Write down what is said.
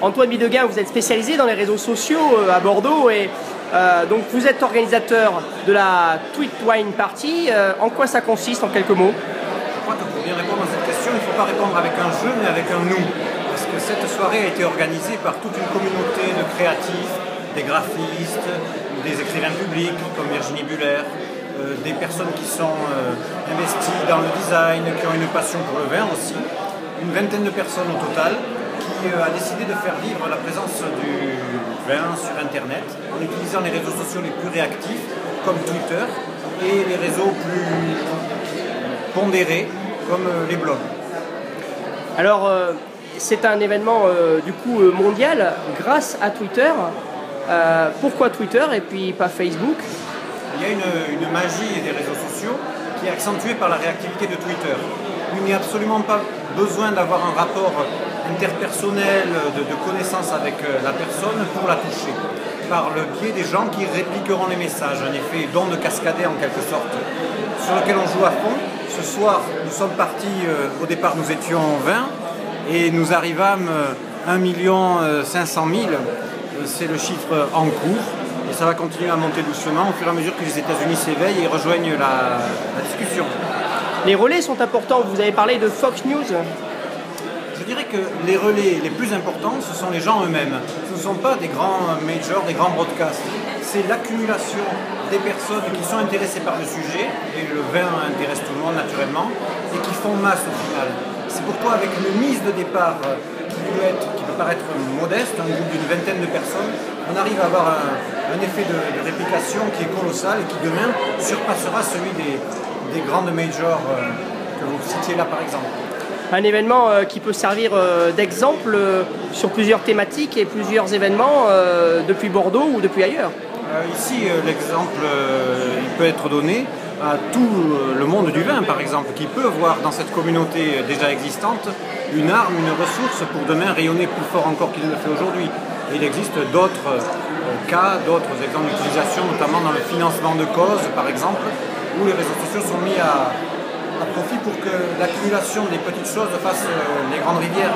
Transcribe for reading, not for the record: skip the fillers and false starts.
Antoine Bidegain, vous êtes spécialisé dans les réseaux sociaux à Bordeaux et donc vous êtes organisateur de la Tweet Wine Party. En quoi ça consiste en quelques mots? Je crois que pour bien répondre à cette question, il ne faut pas répondre avec un jeu mais avec un nous. Parce que cette soirée a été organisée par toute une communauté de créatifs, des graphistes, des écrivains publics comme Virginie Buller, des personnes qui sont investies dans le design, qui ont une passion pour le vin aussi. Une vingtaine de personnes au total qui a décidé de faire vivre la présence du vin sur Internet en utilisant les réseaux sociaux les plus réactifs comme Twitter et les réseaux plus pondérés comme les blogs. Alors, c'est un événement du coup mondial grâce à Twitter. Pourquoi Twitter et puis pas Facebook? Il y a une magie des réseaux sociaux qui est accentuée par la réactivité de Twitter. Il n'y a absolument pas besoin d'avoir un rapport interpersonnel, de connaissance avec la personne pour la toucher. Par le biais des gens qui répliqueront les messages, un effet d'onde cascadée en quelque sorte, sur lequel on joue à fond. Ce soir, nous sommes partis, au départ nous étions 20 et nous arrivâmes 1 500 000. C'est le chiffre en cours et ça va continuer à monter doucement au fur et à mesure que les États-Unis s'éveillent et rejoignent la discussion. Les relais sont importants, vous avez parlé de Fox News. Je dirais que les relais les plus importants, ce sont les gens eux-mêmes. Ce ne sont pas des grands majors, des grands broadcasts. C'est l'accumulation des personnes qui sont intéressées par le sujet, et le vin intéresse tout le monde naturellement, et qui font masse au final. C'est pourquoi avec une mise de départ qui peut paraître modeste, un groupe d'une vingtaine de personnes, on arrive à avoir un effet de réplication qui est colossal et qui demain surpassera celui des grandes majors que vous citiez là par exemple. Un événement qui peut servir d'exemple sur plusieurs thématiques et plusieurs événements depuis Bordeaux ou depuis ailleurs. Ici, l'exemple il peut être donné à tout le monde du vin, par exemple, qui peut voir dans cette communauté déjà existante une arme, une ressource pour demain rayonner plus fort encore qu'il ne le fait aujourd'hui. Et il existe d'autres cas, d'autres exemples d'utilisation, notamment dans le financement de causes, par exemple, où les réseaux sociaux sont mis à profit pour que l'accumulation des petites choses fasse les grandes rivières.